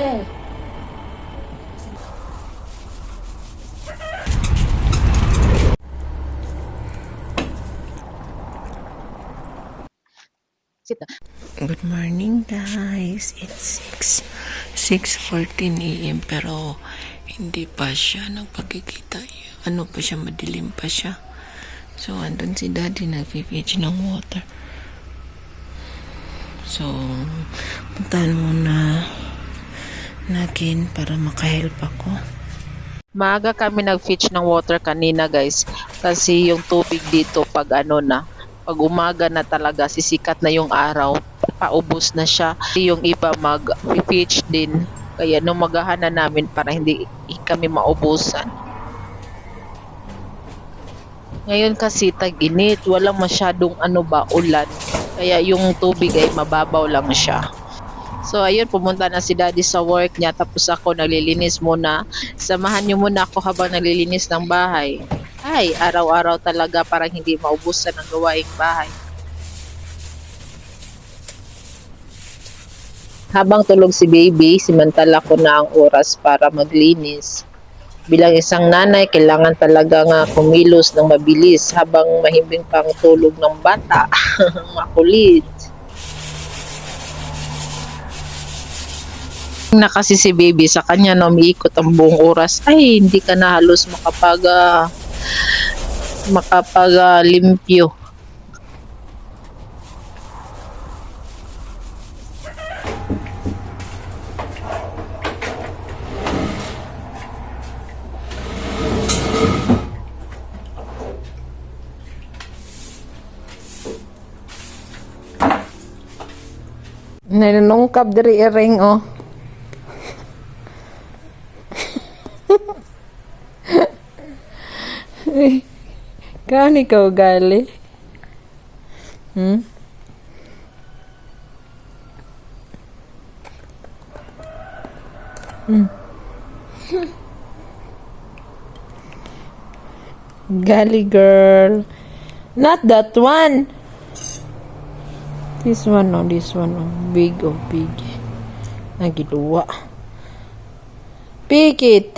Good morning guys, it's 6:14 a.m. pero hindi pa siya nagpagkikita. Ano pa siya, madilim pa siya. So andun si daddy nagpipitch ng water. So puntahan muna natin para makahelp ako. Maaga kami nag-fetch ng water kanina guys kasi yung tubig dito pag umaga na talaga sisikat na yung araw, paubos na siya. Yung iba mag-fetch din kaya numagahan na namin para hindi kami maubusan. Ngayon kasi tag-init, walang masyadong ulan kaya yung tubig ay mababaw lang siya. So ayun, pumunta na si daddy sa work niya tapos ako naglilinis muna. Samahan niyo muna ako habang naglilinis ng bahay. Ay, araw-araw talaga parang hindi maubusan ng gawaing bahay. Habang tulog si baby, simantala ko na ang oras para maglinis. Bilang isang nanay, kailangan talaga nga kumilos ng mabilis habang mahimbing pang tulog ng bata. Makulit. Na kasi si baby, sa kanya na umiikot ang buong oras, ay hindi ka na halos makapag-limpyo. Nanungkap diri ring oh. Kan ikaw gali? Gali girl. Not that one. This one oh, big oh, big. Nagiluwa. Pick it.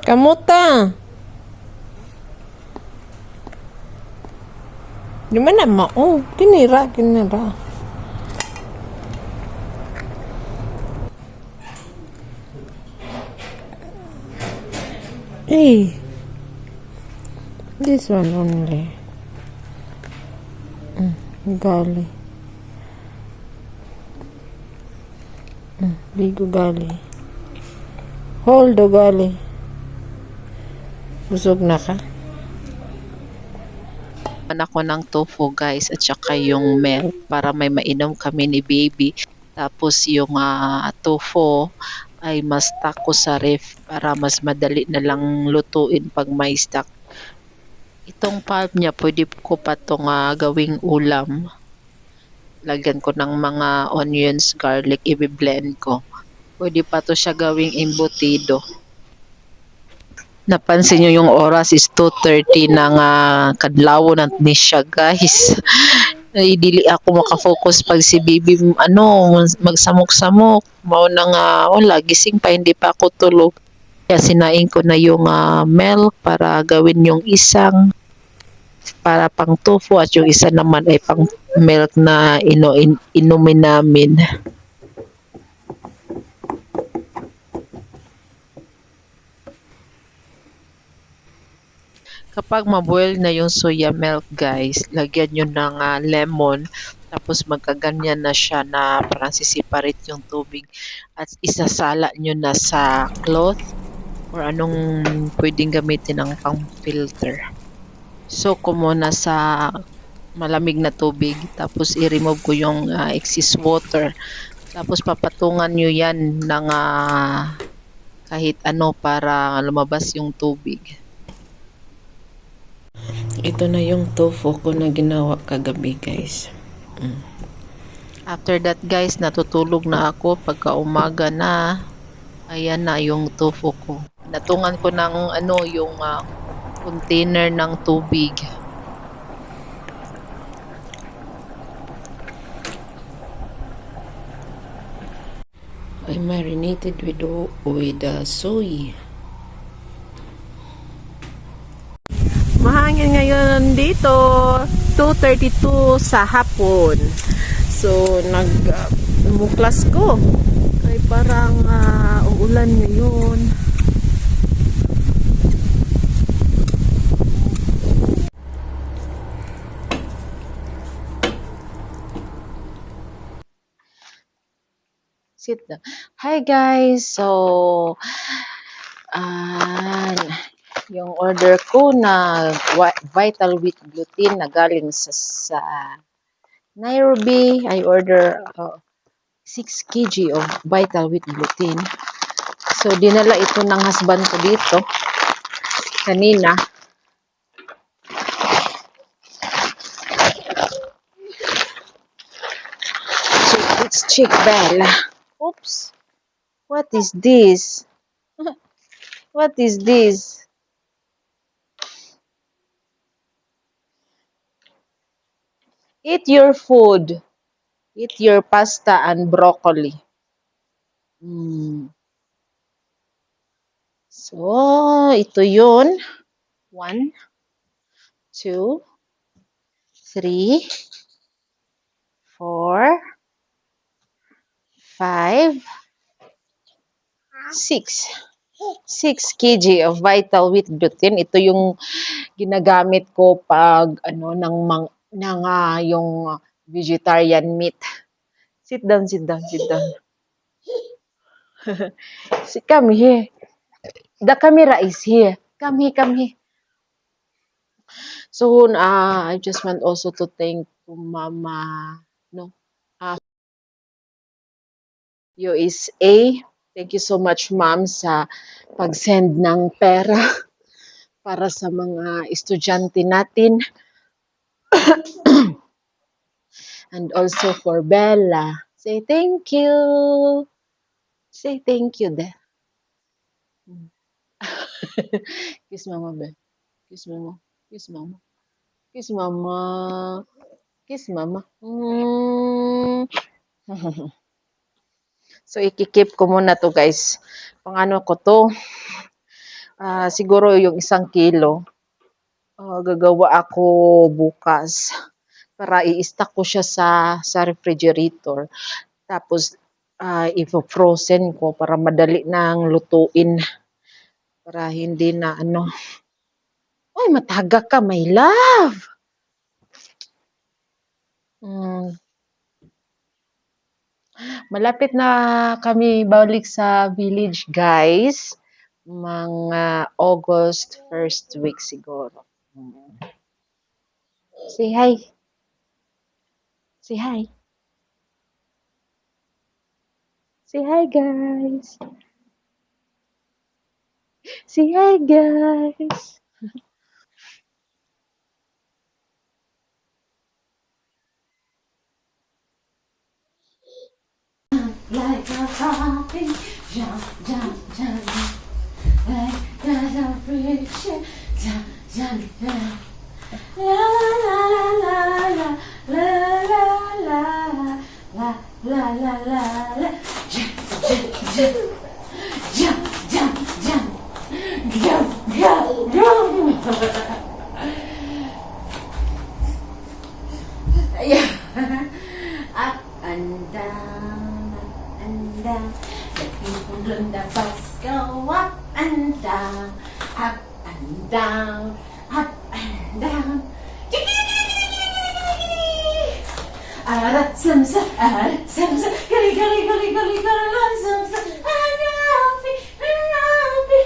Kamuta. Di mana mo? Oh, kinira. Hey, this one only. Gali. Bigo gali. Hold the gali. Busog na ka? Ako ng tofu guys at saka yung milk para may mainom kami ni baby. Tapos yung tofu ay mas stock ko sa ref para mas madali na lang lutuin pag may stock. Itong pulp niya pwede ko pa itong gawing ulam. Lagyan ko ng mga onions, garlic, i-blend ko. Pwede pa to siya gawing embutido. Napansin nyo yung oras is 2:30 ng kadlaw na ni siya guys. Dili ako makafocus pag si baby magsamok-samok. Mao na nga wala, gising pa, hindi pa ako tulog. Kaya sinain ko na yung milk para gawin yung isang para pang tofu at yung isa naman ay pang milk na inumin namin. Kapag maboil na yung soya milk guys, lagyan nyo ng lemon, tapos magkaganyan na siya na parang sisiparate yung tubig at isasala nyo na sa cloth or anong pwedeng gamitin ng pang filter. So ko muna sa malamig na tubig, tapos i-remove ko yung excess water, tapos papatungan nyo yan ng kahit ano para lumabas yung tubig. Ito na yung tofu ko na ginawa kagabi guys. After that guys, natutulog na ako. Pagka umaga na, ayan na yung tofu ko. Natungan ko ng yung container ng tubig. I marinated with soy. Mahangin ngayon dito, 2:32 sa hapon. So, muklas ko. Ay parang uulan ngayon. Sit down. Hi guys! So, yung order ko na Vital Wheat Gluten na galing sa Nairobi. I order 6 kg of Vital Wheat Gluten. So, dinala ito ng husband ko dito kanina. Let's check Bella. Oops. What is this? What is this? Eat your food. Eat your pasta and broccoli. So, ito yun. 1, 2, 3, 4, 5, 6. 6 kg of Vital Wheat Gluten. Ito yung ginagamit ko pag yung vegetarian meat. Sit down, sit down, sit down. Come here. The camera is here. Come here, come here. So, I just want also to thank to Mama, USA. Thank you so much, Ma'am, sa pag-send ng pera para sa mga estudyante natin. And also for Bella. Say thank you. Say thank you there. Kiss Mama, Bella. Kiss Mama. Kiss Mama. Kiss Mama. Kiss Mama. So, ikikip ko muna to guys. Pang ano ko to? Siguro yung 1 kilo. Gagawa ako bukas. Para i-stack ko siya sa refrigerator. Tapos, i-frozen ko para madali nang lutuin. Para hindi na Uy, mataga ka, my love! Malapit na kami balik sa village, guys. Mga August 1st week siguro. Say hi. Say hi. Say hi, guys. Say hi, guys. Like a puppy, jump, jump, jump. Like a friction, jump, jump, jump. La la la la la la la la la la la la. Jump, jump, jump, jump, jump, jump. Go, go, go. Yeah. Up and down, up and down. The people on the bus go up and down, up and down, up and down. Arat samsa, gali gali gali gali gali samsa, anapi, anapi.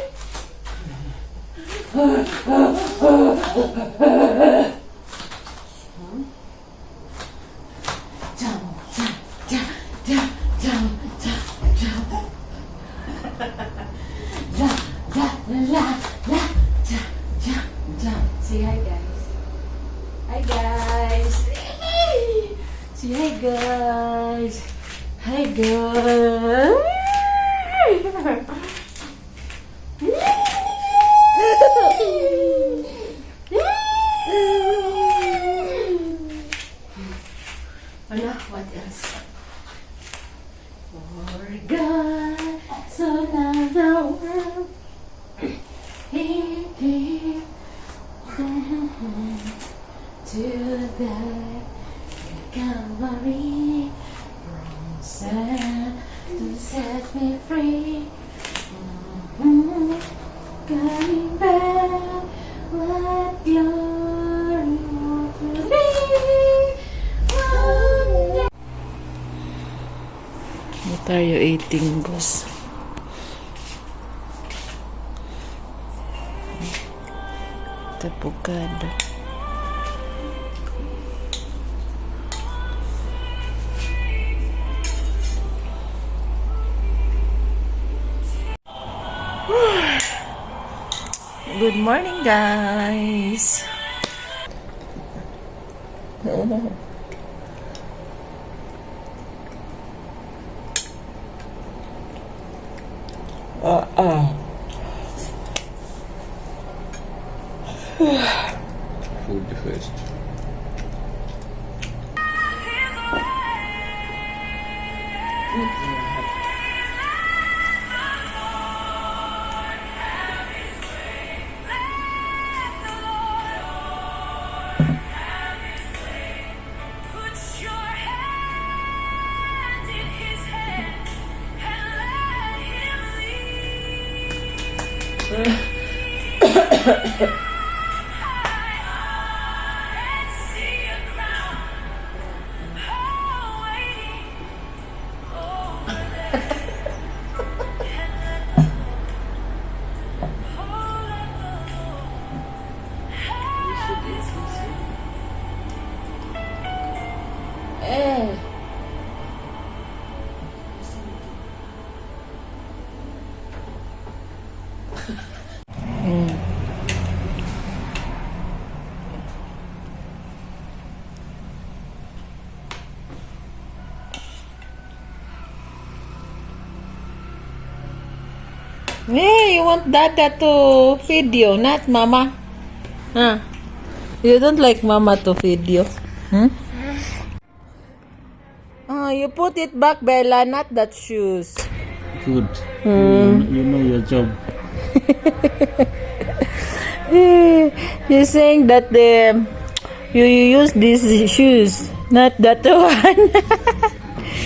Say hi guys. Hi guys. Say hi guys. Hi guys. To the Calvary, to set me free. Coming back, what glory to be. What are you eating, boss? Avocado. Good morning, guys. Food first. Hey, you want Dada to feed you, not Mama? Huh? You don't like Mama to feed you? Hmm? Oh, you put it back, Bella, not that shoes. Good. You know your job. You're saying that you use these shoes, not that one.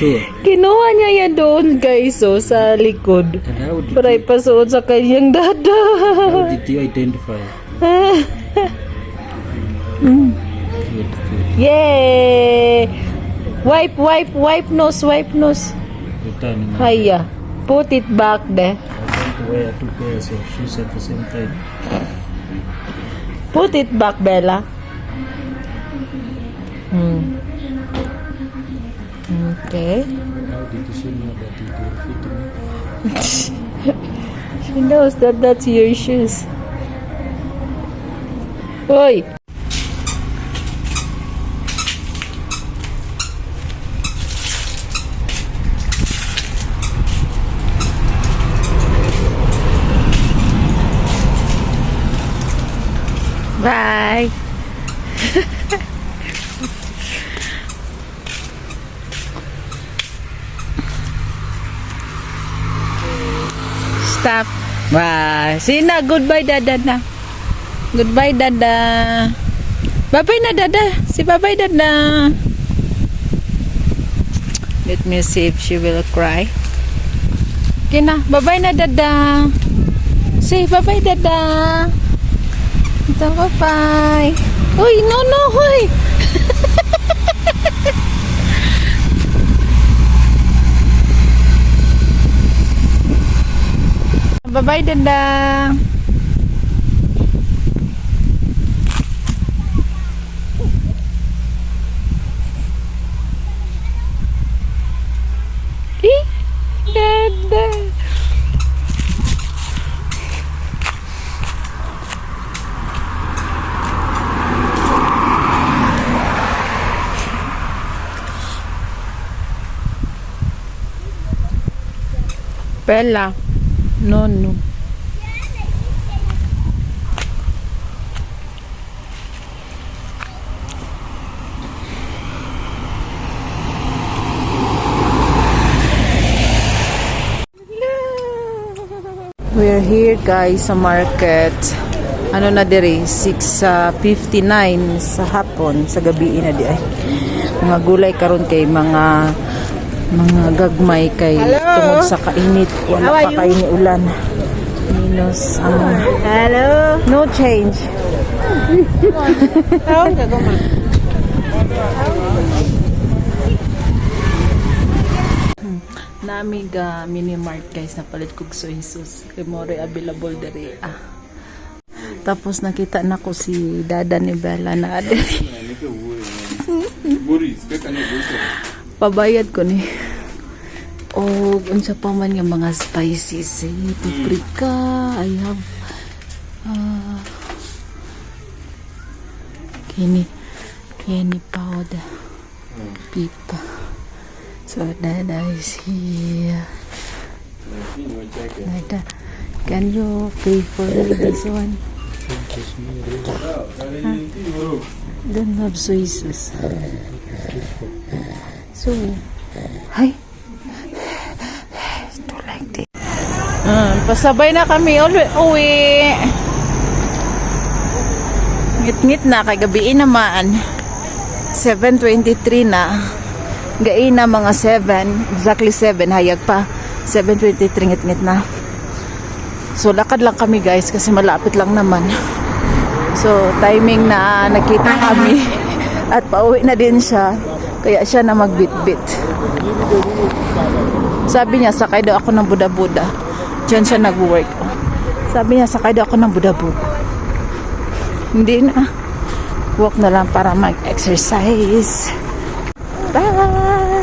Sure. Kinuha niya yan doon, guys, oh, sa likod. And how did, Para ipasuot sa kanyang dada. how did you identify? Good, good. Yay! Wipe nose, wipe nose. Return. Haya, put it back there. I want to wear two pairs of shoes at the same time. Put it back, Bella. Okay. How did you know that it will fit me? She knows that that's your shoes. Oi! Bye! Stop. Bye. Sina, goodbye, Dada na. Goodbye, Dada. Bye-bye na, Dada. Si bye-bye, Dada. Let me see if she will cry. Okay na. Bye-bye na, Dada. Say bye-bye, Dada. Ito, bye-bye. Uy, no, huy. Bye-bye, Dada. Dada. Bella. No. We're here, guys, sa market. ano na dire 6:59 sa hapon sa gabi na di ay mga gulay karon kay mga gagmay kay tungod sa kainit wala pa kay ni ulan minus ang no change nami ga mini mart guys na palit kog soy sauce kay more available diri tapos nakita na ko si dada ni Bella na diri pabayad ko ni o unsa pa man nga mga spices paprika I have kini powder pipa so dada is here dada can you pay for this one don't have soy sauce so hi don't like this pasabay na kami uwi ngit-ngit na kay gabi naman 7:23 na gain na mga 7 exactly 7 hayag pa 7:23 ngit-ngit na so lakad lang kami guys kasi malapit lang naman so timing na nakita kami at pauwi na din siya kaya siya na magbitbit sabi niya sakay daw ako ng buda-buda dyan siya nag-work sabi niya sakay daw ako ng buda-buda hindi na walk na lang para mag-exercise bye.